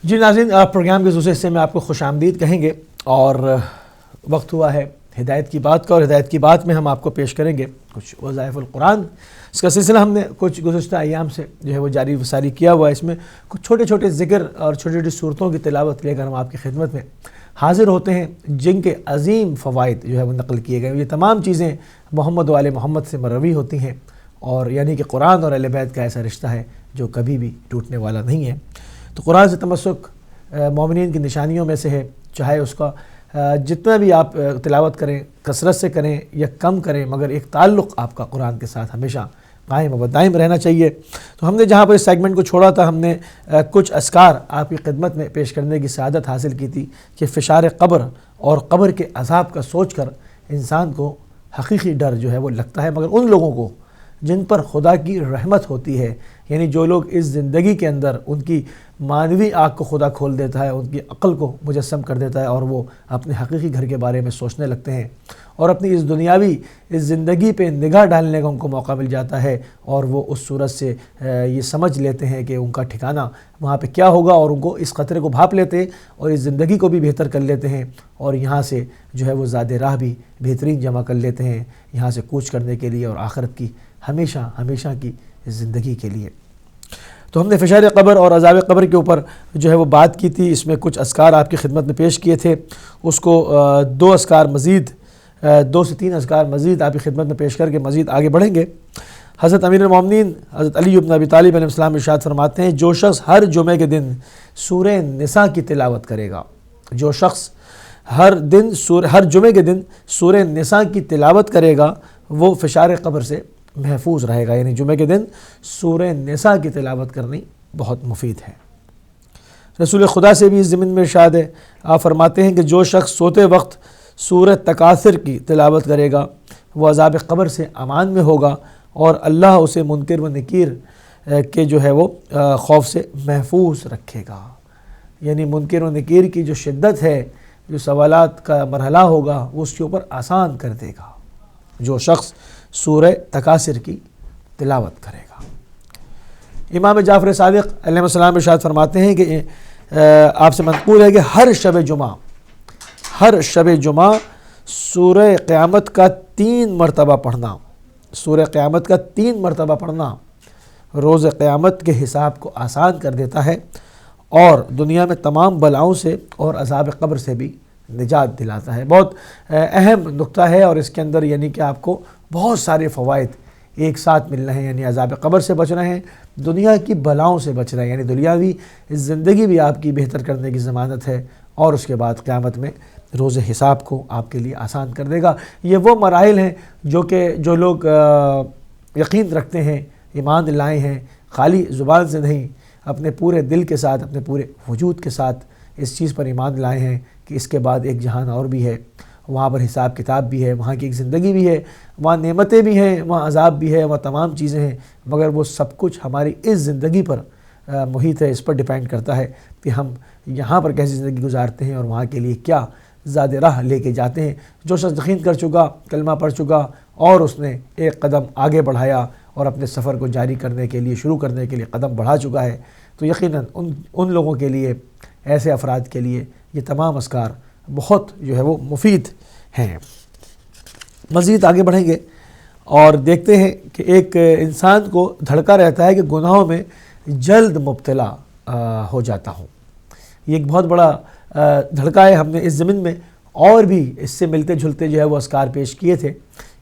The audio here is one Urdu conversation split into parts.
جی ناظرین، پروگرام کے دوسرے حصے میں آپ کو خوش آمدید کہیں گے اور وقت ہوا ہے ہدایت کی بات کا، اور ہدایت کی بات میں ہم آپ کو پیش کریں گے کچھ وظائف القرآن۔ اس کا سلسلہ ہم نے کچھ گزشتہ ایام سے جو ہے وہ جاری وساری کیا ہوا ہے۔ اس میں کچھ چھوٹے چھوٹے ذکر اور چھوٹی چھوٹی صورتوں کی تلاوت لے کر ہم آپ کی خدمت میں حاضر ہوتے ہیں، جن کے عظیم فوائد جو ہے وہ نقل کیے گئے۔ یہ تمام چیزیں محمد و آل محمد سے مروی ہوتی ہیں، اور یعنی کہ قرآن اور اہل بیت کا ایسا رشتہ ہے جو کبھی بھی ٹوٹنے والا نہیں ہے۔ تو قرآن سے تمسک مومنین کی نشانیوں میں سے ہے، چاہے اس کا جتنا بھی آپ تلاوت کریں، کثرت سے کریں یا کم کریں، مگر ایک تعلق آپ کا قرآن کے ساتھ ہمیشہ قائم و دائم رہنا چاہیے۔ تو ہم نے جہاں پر اس سیگمنٹ کو چھوڑا تھا، ہم نے کچھ اذکار آپ کی خدمت میں پیش کرنے کی سعادت حاصل کی تھی کہ فشار قبر اور قبر کے عذاب کا سوچ کر انسان کو حقیقی ڈر جو ہے وہ لگتا ہے، مگر ان لوگوں کو جن پر خدا کی رحمت ہوتی ہے، یعنی جو لوگ اس زندگی کے اندر ان کی معنوی آنکھ کو خدا کھول دیتا ہے، ان کی عقل کو مجسم کر دیتا ہے، اور وہ اپنے حقیقی گھر کے بارے میں سوچنے لگتے ہیں، اور اپنی اس دنیاوی اس زندگی پہ نگاہ ڈالنے کا ان کو موقع مل جاتا ہے، اور وہ اس صورت سے یہ سمجھ لیتے ہیں کہ ان کا ٹھکانہ وہاں پہ کیا ہوگا، اور ان کو اس خطرے کو بھانپ لیتے ہیں اور اس زندگی کو بھی بہتر کر لیتے ہیں، اور یہاں سے جو ہے وہ زاد راہ بھی بہترین جمع کر لیتے ہیں یہاں سے کوچ کرنے کے لیے اور آخرت کی ہمیشہ کی زندگی کے لیے۔ تو ہم نے فشار قبر اور عذاب قبر کے اوپر جو ہے وہ بات کی تھی۔ اس میں کچھ اذکار آپ کی خدمت میں پیش کیے تھے، اس کو دو سے تین اذکار مزید آپ کی خدمت میں پیش کر کے مزید آگے بڑھیں گے۔ حضرت امیر المومنین حضرت علی بن ابی طالب علیہ السلام ارشاد فرماتے ہیں، جو شخص ہر جمعے کے دن سورہ نساء کی تلاوت کرے گا، جو شخص ہر جمعے کے دن سورہ نساء کی تلاوت کرے گا، وہ فشار قبر سے محفوظ رہے گا۔ یعنی جمعے کے دن سورہ نساء کی تلاوت کرنی بہت مفید ہے۔ رسول خدا سے بھی اس ضمن میں ارشاد ہے، آپ فرماتے ہیں کہ جو شخص سوتے وقت سورہ تکاثر کی تلاوت کرے گا، وہ عذاب قبر سے امان میں ہوگا، اور اللہ اسے منکر و نکیر کے جو ہے وہ خوف سے محفوظ رکھے گا۔ یعنی منکر و نکیر کی جو شدت ہے، جو سوالات کا مرحلہ ہوگا، وہ اس کے اوپر آسان کر دے گا جو شخص سورہ تکاثر کی تلاوت کرے گا۔ امام جعفر صادق علیہ السلام ارشاد فرماتے ہیں کہ آپ سے منقول ہے کہ ہر شب جمعہ سورہ قیامت کا 3 مرتبہ پڑھنا روز قیامت کے حساب کو آسان کر دیتا ہے، اور دنیا میں تمام بلاؤں سے اور عذاب قبر سے بھی نجات دلاتا ہے۔ بہت اہم نقطہ ہے، اور اس کے اندر یعنی کہ آپ کو بہت سارے فوائد ایک ساتھ مل رہے ہیں۔ یعنی عذاب قبر سے بچ رہے ہیں، دنیا کی بلاؤں سے بچ رہے ہیں، یعنی دنیاوی زندگی بھی آپ کی بہتر کرنے کی ضمانت ہے، اور اس کے بعد قیامت میں روز حساب کو آپ کے لیے آسان کر دے گا۔ یہ وہ مراحل ہیں جو لوگ یقین رکھتے ہیں، ایمان لائے ہیں، خالی زبان سے نہیں، اپنے پورے دل کے ساتھ، اپنے پورے وجود کے ساتھ اس چیز پر ایمان لائے ہیں کہ اس کے بعد ایک جہان اور بھی ہے، وہاں پر حساب کتاب بھی ہے، وہاں کی ایک زندگی بھی ہے، وہاں نعمتیں بھی ہیں، وہاں عذاب بھی ہے، وہاں تمام چیزیں ہیں، مگر وہ سب کچھ ہماری اس زندگی پر محیط ہے، اس پر ڈیپینڈ کرتا ہے کہ ہم یہاں پر کیسی زندگی گزارتے ہیں اور وہاں کے لیے کیا زاد راہ لے کے جاتے ہیں۔ جو شخص یقین کر چکا، کلمہ پڑھ چکا، اور اس نے ایک قدم آگے بڑھایا اور اپنے سفر کو جاری کرنے کے لیے، شروع کرنے کے لیے قدم بڑھا چکا ہے، تو یقیناً ان لوگوں کے لیے، ایسے افراد کے لیے یہ تمام اذکار بہت جو ہے وہ مفید ہیں۔ مزید آگے بڑھیں گے اور دیکھتے ہیں کہ ایک انسان کو دھڑکا رہتا ہے کہ گناہوں میں جلد مبتلا ہو جاتا ہوں۔ یہ ایک بہت بڑا دھڑکا ہے۔ ہم نے اس ضمن میں اور بھی اس سے ملتے جھلتے جو ہے وہ اذکار پیش کیے تھے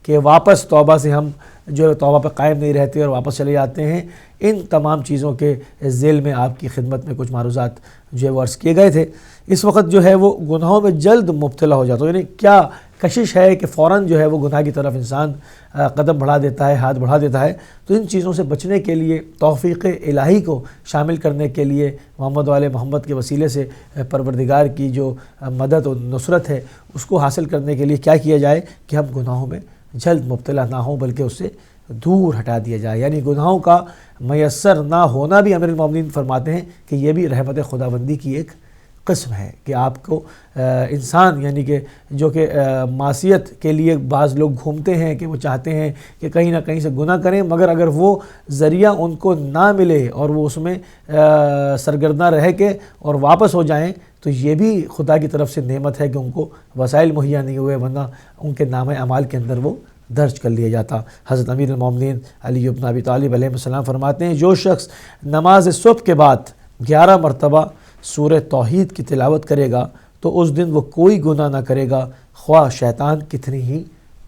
کہ واپس توبہ سے ہم جو ہے توبہ پہ قائم نہیں رہتے اور واپس چلے جاتے ہیں۔ ان تمام چیزوں کے ذیل میں آپ کی خدمت میں کچھ معروضات جو ہے وہ عرض کیے گئے تھے۔ اس وقت جو ہے وہ گناہوں میں جلد مبتلا ہو جاتا ہے، یعنی کیا کشش ہے کہ فوراً جو ہے وہ گناہ کی طرف انسان قدم بڑھا دیتا ہے، ہاتھ بڑھا دیتا ہے۔ تو ان چیزوں سے بچنے کے لیے، توفیق الہی کو شامل کرنے کے لیے، محمد و آل محمد کے وسیلے سے پروردگار کی جو مدد و نصرت ہے، اس کو حاصل کرنے کے لیے کیا کیا جائے کہ ہم گناہوں میں جلد مبتلا نہ ہوں، بلکہ اس سے دور ہٹا دیا جائے۔ یعنی گناہوں کا میسر نہ ہونا بھی امیر المومنین فرماتے ہیں کہ یہ بھی رحمت خداوندی کی ایک قسم ہے کہ آپ کو انسان یعنی کہ جو کہ معصیت کے لیے بعض لوگ گھومتے ہیں کہ وہ چاہتے ہیں کہ کہیں نہ کہیں سے گناہ کریں، مگر اگر وہ ذریعہ ان کو نہ ملے اور وہ اس میں سرگرداں رہ کے اور واپس ہو جائیں تو یہ بھی خدا کی طرف سے نعمت ہے کہ ان کو وسائل مہیا نہیں ہوئے، ورنہ ان کے نام اعمال کے اندر وہ درج کر لیا جاتا۔ حضرت امیر المومنین علی بن ابی طالب علیہ السلام فرماتے ہیں جو شخص نماز صبح کے بعد 11 مرتبہ سورہ توحید کی تلاوت کرے گا تو اس دن وہ کوئی گناہ نہ کرے گا، خواہ شیطان کتنی ہی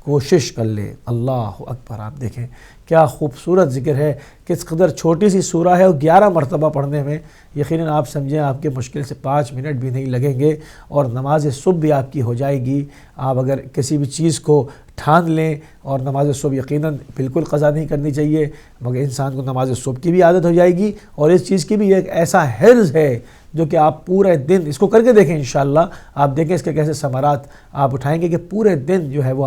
کوشش کر لے۔ اللہ اکبر! آپ دیکھیں کیا خوبصورت ذکر ہے، کس قدر چھوٹی سی سورہ ہے اور 11 مرتبہ پڑھنے میں یقیناً آپ سمجھیں آپ کے مشکل سے 5 منٹ بھی نہیں لگیں گے اور نماز صبح بھی آپ کی ہو جائے گی۔ آپ اگر کسی بھی چیز کو ٹھان لیں اور نماز صبح یقیناً بالکل قضا نہیں کرنی چاہیے، مگر انسان کو نماز صبح کی بھی عادت ہو جائے گی اور اس چیز کی بھی ایک ایسا حرص ہے جو کہ آپ پورے دن اس کو کر کے دیکھیں انشاءاللہ، آپ دیکھیں اس کے کیسے ثمرات آپ اٹھائیں گے کہ پورے دن جو ہے وہ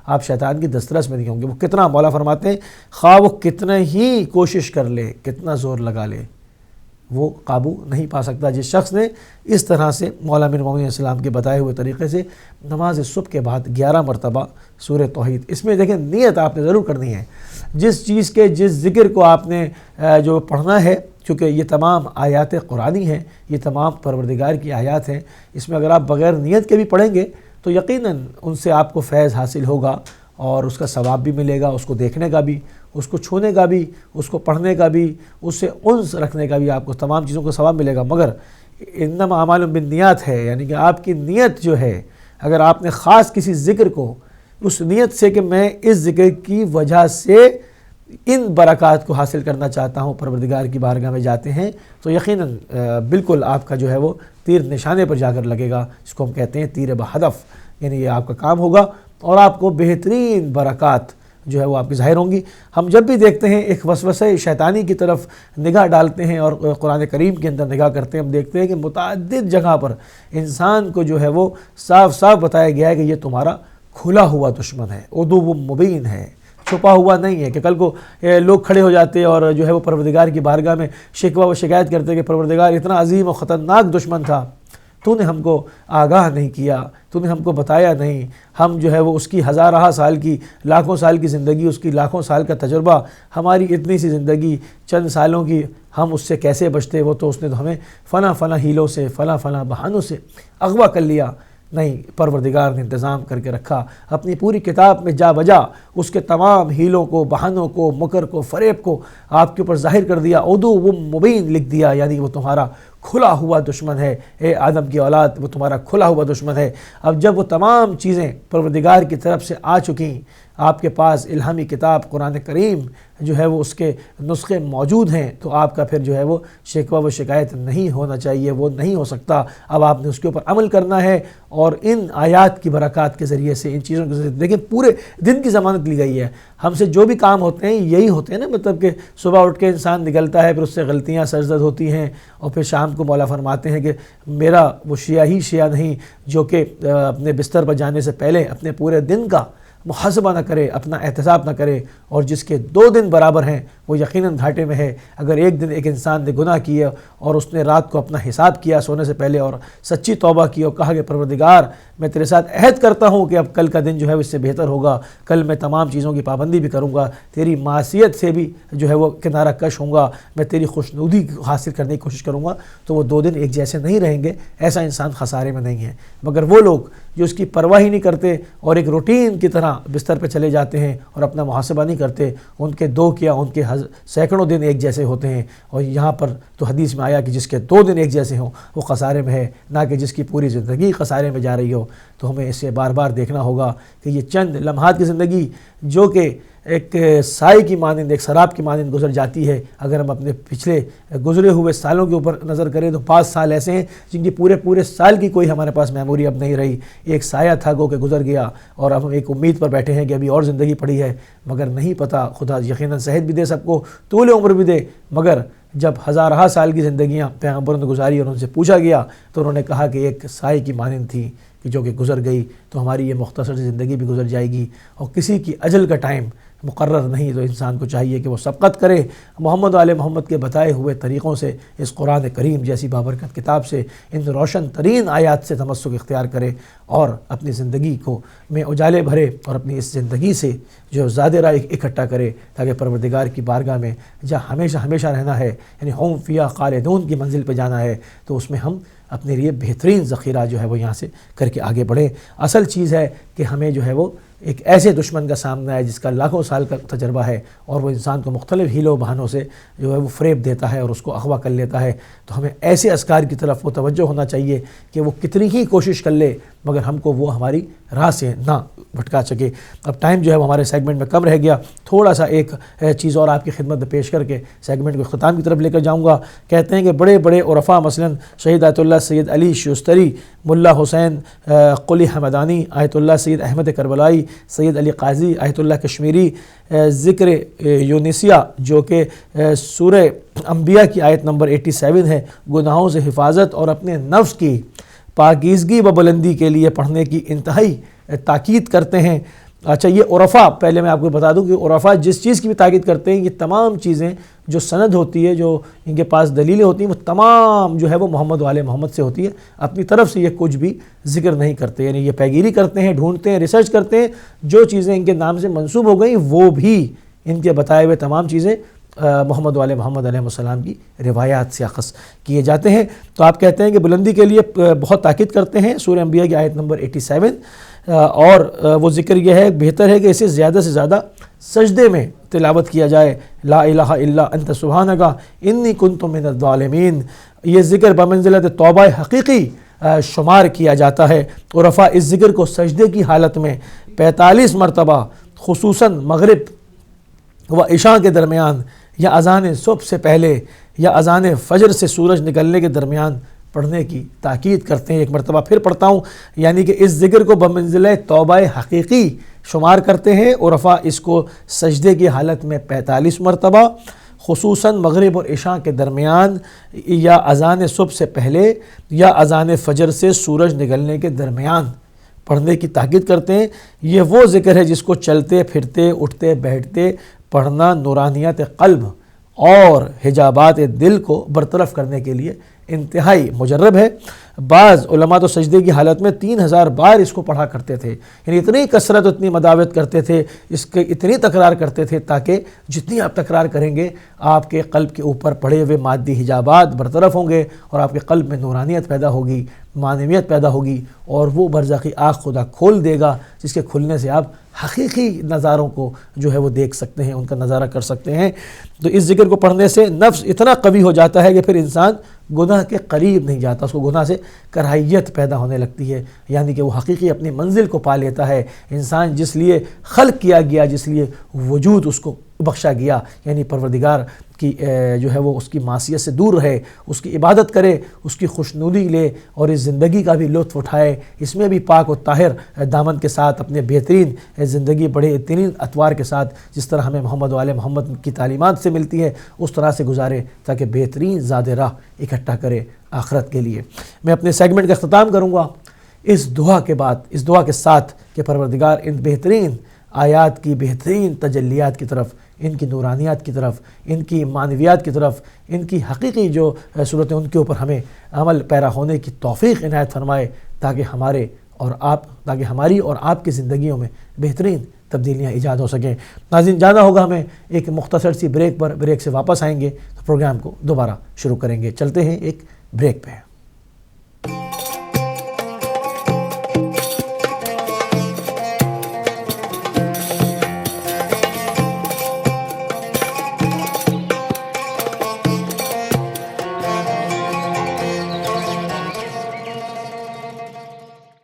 آپ شیطان کی دسترس میں نہیں ہوں گے۔ وہ کتنا، مولا فرماتے ہیں خواہ وہ کتنا ہی کوشش کر لے، کتنا زور لگا لے، وہ قابو نہیں پا سکتا۔ جس شخص نے اس طرح سے مولا امیر المومنین علیہ السلام کے بتائے ہوئے طریقے سے نماز صبح کے بعد 11 مرتبہ سورہ توحید، اس میں دیکھیں نیت آپ نے ضرور کرنی ہے، جس چیز کے جس ذکر کو آپ نے جو پڑھنا ہے، چونکہ یہ تمام آیات قرآنی ہیں، یہ تمام پروردگار کی آیات ہیں، اس میں اگر آپ بغیر نیت کے بھی پڑھیں گے تو یقیناً ان سے آپ کو فیض حاصل ہوگا اور اس کا ثواب بھی ملے گا، اس کو دیکھنے کا بھی، اس کو چھونے کا بھی، اس کو پڑھنے کا بھی، اس سے انس رکھنے کا بھی، آپ کو تمام چیزوں کا ثواب ملے گا۔ مگر انما اعمال بالنیات ہے، یعنی کہ آپ کی نیت جو ہے، اگر آپ نے خاص کسی ذکر کو اس نیت سے کہ میں اس ذکر کی وجہ سے ان برکات کو حاصل کرنا چاہتا ہوں پروردگار کی بارگاہ میں جاتے ہیں، تو یقیناً بالکل آپ کا جو ہے وہ تیر نشانے پر جا کر لگے گا، اس کو ہم کہتے ہیں تیر بہدف، یعنی یہ آپ کا کام ہوگا اور آپ کو بہترین برکات جو ہے وہ آپ کی ظاہر ہوں گی۔ ہم جب بھی دیکھتے ہیں ایک وسوسہ شیطانی کی طرف نگاہ ڈالتے ہیں اور قرآن کریم کے اندر نگاہ کرتے ہیں، ہم دیکھتے ہیں کہ متعدد جگہ پر انسان کو جو ہے وہ صاف صاف بتایا گیا ہے کہ یہ تمہارا کھلا ہوا دشمن ہے، عدو مبین ہے، چھپا ہوا نہیں ہے کہ کل کو لوگ کھڑے ہو جاتے اور جو ہے وہ پروردگار کی بارگاہ میں شکوہ و شکایت کرتے کہ پروردگار اتنا عظیم و خطرناک دشمن تھا، تو نے ہم کو آگاہ نہیں کیا، تو نے ہم کو بتایا نہیں، ہم جو ہے وہ اس کی ہزارہ سال کی، لاکھوں سال کی زندگی، اس کی لاکھوں سال کا تجربہ، ہماری اتنی سی زندگی چند سالوں کی، ہم اس سے کیسے بچتے؟ وہ تو اس نے تو ہمیں فلاں ہیلوں سے، فلاں بہانوں سے اغوا کر لیا۔ نہیں، پروردگار نے انتظام کر کے رکھا، اپنی پوری کتاب میں جا بجا اس کے تمام ہیلوں کو، بہانوں کو، مکر کو، فریب کو آپ کے اوپر ظاہر کر دیا، عدو مبین لکھ دیا، یعنی وہ تمہارا کھلا ہوا دشمن ہے، اے آدم کی اولاد، وہ تمہارا کھلا ہوا دشمن ہے۔ اب جب وہ تمام چیزیں پروردگار کی طرف سے آ چکیں، آپ کے پاس الہامی کتاب قرآن کریم جو ہے وہ اس کے نسخے موجود ہیں، تو آپ کا پھر جو ہے وہ شکوہ و شکایت نہیں ہونا چاہیے، وہ نہیں ہو سکتا۔ اب آپ نے اس کے اوپر عمل کرنا ہے اور ان آیات کی برکات کے ذریعے سے، ان چیزوں کے ذریعے سے، دیکھیں پورے دن کی ضمانت لی گئی ہے۔ ہم سے جو بھی کام ہوتے ہیں یہی ہوتے ہیں نا، مطلب کہ صبح اٹھ کے انسان نکلتا ہے، پھر اس سے غلطیاں سرزد ہوتی ہیں اور پھر شام کو مولا فرماتے ہیں کہ میرا وہ شیعہ نہیں جو کہ اپنے بستر پر جانے سے پہلے اپنے پورے دن کا محاسبہ نہ کرے، اپنا احتساب نہ کرے، اور جس کے 2 دن برابر ہیں وہ یقیناً گھاٹے میں ہے۔ اگر ایک دن ایک انسان نے گناہ کیا اور اس نے رات کو اپنا حساب کیا سونے سے پہلے اور سچی توبہ کی اور کہا کہ پروردگار میں تیرے ساتھ عہد کرتا ہوں کہ اب کل کا دن جو ہے اس سے بہتر ہوگا، کل میں تمام چیزوں کی پابندی بھی کروں گا، تیری معصیت سے بھی جو ہے وہ کنارہ کش ہوں گا، میں تیری خوشنودی حاصل کرنے کی کوشش کروں گا، تو وہ 2 دن ایک جیسے نہیں رہیں گے۔ ایسا انسان خسارے میں نہیں ہے۔ مگر وہ لوگ جو اس کی پرواہ ہی نہیں کرتے اور ایک روٹین کی طرح بستر پہ چلے جاتے ہیں اور اپنا محاسبہ نہیں کرتے، ان کے 2 کیا ان کے سینکڑوں دن ایک جیسے ہوتے ہیں۔ اور یہاں پر تو حدیث میں آیا کہ جس کے 2 دن ایک جیسے ہوں وہ خسارے میں ہے، نہ کہ جس کی پوری زندگی خسارے میں جا رہی ہو۔ تو ہمیں اسے بار بار دیکھنا ہوگا کہ یہ چند لمحات کی زندگی جو کہ ایک سائے کی مانند، ایک سراب کی مانند گزر جاتی ہے، اگر ہم اپنے پچھلے گزرے ہوئے سالوں کے اوپر نظر کریں تو 5 سال ایسے ہیں جن کی پورے سال کی کوئی ہمارے پاس میموری اب نہیں رہی۔ ایک سایہ تھا گو کہ گزر گیا اور اب ہم ایک امید پر بیٹھے ہیں کہ ابھی اور زندگی پڑی ہے، مگر نہیں پتہ، خدا یقیناً صحت بھی دے سب کو، طول عمر بھی دے، مگر جب ہزارہ سال کی زندگیاں پیغمبروں نے گزاری اور ان سے پوچھا گیا تو انہوں نے کہا کہ ایک سائے کی مانند تھی کہ جو کہ گزر گئی، تو ہماری یہ مختصر زندگی بھی گزر جائے گی اور کسی کی اجل کا ٹائم مقرر نہیں، تو انسان کو چاہیے کہ وہ سبقت کرے محمد و آل محمد کے بتائے ہوئے طریقوں سے، اس قرآن کریم جیسی بابرکت کتاب سے، ان روشن ترین آیات سے تمسک اختیار کرے اور اپنی زندگی کو میں اجالے بھرے اور اپنی اس زندگی سے جو زیادہ راہ اکٹھا کرے، تاکہ پروردگار کی بارگاہ میں جہاں ہمیشہ ہمیشہ رہنا ہے، یعنی ہم فیہا خالدون کی منزل پہ جانا ہے، تو اس میں ہم اپنے لیے بہترین ذخیرہ جو ہے وہ یہاں سے کر کے آگے بڑھیں۔ اصل چیز ہے کہ ہمیں جو ہے وہ ایک ایسے دشمن کا سامنا ہے جس کا لاکھوں سال کا تجربہ ہے، اور وہ انسان کو مختلف ہیلوں بہانوں سے جو ہے وہ فریب دیتا ہے اور اس کو اغوا کر لیتا ہے۔ تو ہمیں ایسے اذکار کی طرف وہ توجہ ہونا چاہیے کہ وہ کتنی ہی کوشش کر لے مگر ہم کو وہ ہماری راہ سے نہ بھٹکا سکے۔ اب ٹائم جو ہے وہ ہمارے سیگمنٹ میں کم رہ گیا، تھوڑا سا ایک چیز اور آپ کی خدمت میں پیش کر کے سیگمنٹ کو اختتام کی طرف لے کر جاؤں گا۔ کہتے ہیں کہ بڑے بڑے عرفاء مثلاً شہید آیت اللہ سید علی شوستری، ملا حسین قلی حمدانی، آیت اللہ سید احمد کربلائی، سید علی قاضی، آیت اللہ کشمیری، ذکر یونسیہ جو کہ سورہ انبیاء کی آیت نمبر 87 ہے، گناہوں سے حفاظت اور اپنے نفس کی پاکیزگی و بلندی کے لیے پڑھنے کی انتہائی تاکید کرتے ہیں۔ اچھا، یہ عرفاء پہلے میں آپ کو بتا دوں کہ عرفاء جس چیز کی بھی تاکید کرتے ہیں، یہ تمام چیزیں جو سند ہوتی ہے، جو ان کے پاس دلیلیں ہوتی ہیں، وہ تمام جو ہے وہ محمد و آل محمد سے ہوتی ہے، اپنی طرف سے یہ کچھ بھی ذکر نہیں کرتے، یعنی یہ پیگیری کرتے ہیں، ڈھونڈتے ہیں، ریسرچ کرتے ہیں، جو چیزیں ان کے نام سے منسوب ہو گئیں وہ بھی ان کے بتائے ہوئے تمام چیزیں محمد و آل محمد علیہ السلام کی روایات سے اخذ کیے جاتے ہیں۔ تو آپ کہتے ہیں کہ بلندی کے لیے بہت تاکید کرتے ہیں، سورہ انبیاء کی آیت نمبر 87، اور وہ ذکر یہ ہے بہتر ہے کہ اسے زیادہ سے زیادہ سجدے میں تلاوت کیا جائے، لا الہ الا انت سبحانک انی کنت من الظالمین۔ یہ ذکر بمنزلت توبہ حقیقی شمار کیا جاتا ہے۔ عرفاء اس ذکر کو سجدے کی حالت میں 45 مرتبہ خصوصاً مغرب و عشاء کے درمیان، یا اذان صبح سے پہلے، یا اذان فجر سے سورج نکلنے کے درمیان پڑھنے کی تاکید کرتے ہیں۔ ایک مرتبہ پھر پڑھتا ہوں، یعنی کہ اس ذکر کو بمنزلہ توبہ حقیقی شمار کرتے ہیں۔ عرفاء اس کو سجدے کی حالت میں 45 مرتبہ خصوصاً مغرب اور عشاء کے درمیان، یا اذان صبح سے پہلے، یا اذان فجر سے سورج نکلنے کے درمیان پڑھنے کی تاکید کرتے ہیں۔ یہ وہ ذکر ہے جس کو چلتے پھرتے اٹھتے بیٹھتے پڑھنا نورانیت قلب اور حجابات دل کو برطرف کرنے کے لیے انتہائی مجرب ہے۔ بعض علماء تو سجدے کی حالت میں 3000 بار اس کو پڑھا کرتے تھے، یعنی اتنی کثرت، اتنی مداوت کرتے تھے، اس کے اتنی تکرار کرتے تھے تاکہ جتنی آپ تکرار کریں گے آپ کے قلب کے اوپر پڑے ہوئے مادی حجابات برطرف ہوں گے اور آپ کے قلب میں نورانیت پیدا ہوگی، معنویت پیدا ہوگی، اور وہ برزخی آنکھ خدا کھول دے گا جس کے کھلنے سے آپ حقیقی نظاروں کو جو ہے وہ دیکھ سکتے ہیں، ان کا نظارہ کر سکتے ہیں۔ تو اس ذکر کو پڑھنے سے نفس اتنا قوی ہو جاتا ہے کہ پھر انسان گناہ کے قریب نہیں جاتا، اس کو گناہ سے کراہیت پیدا ہونے لگتی ہے، یعنی کہ وہ حقیقی اپنی منزل کو پا لیتا ہے۔ انسان جس لیے خلق کیا گیا، جس لیے وجود اس کو بخشا گیا، یعنی پروردگار کی جو ہے وہ اس کی معصیت سے دور رہے، اس کی عبادت کرے، اس کی خوشنودی لے اور اس زندگی کا بھی لطف اٹھائے، اس میں بھی پاک و طاہر دامن کے ساتھ اپنے بہترین زندگی بڑے ترین اطوار کے ساتھ، جس طرح ہمیں محمد و آل محمد کی تعلیمات سے ملتی ہے اس طرح سے گزارے، تاکہ بہترین زاد راہ اکٹھا کرے آخرت کے لیے۔ میں اپنے سیگمنٹ کا اختتام کروں گا اس دعا کے بعد، اس دعا کے ساتھ کہ پروردگار ان بہترین آیات کی بہترین تجلیات کی طرف، ان کی نورانیات کی طرف، ان کی معنویات کی طرف، ان کی حقیقی جو صورتیں ان کے اوپر ہمیں عمل پیرا ہونے کی توفیق عنایت فرمائے، تاکہ ہماری اور آپ کی زندگیوں میں بہترین تبدیلیاں ایجاد ہو سکیں۔ ناظرین، جانا ہوگا ہمیں ایک مختصر سی بریک پر، بریک سے واپس آئیں گے تو پروگرام کو دوبارہ شروع کریں گے۔ چلتے ہیں ایک بریک پہ۔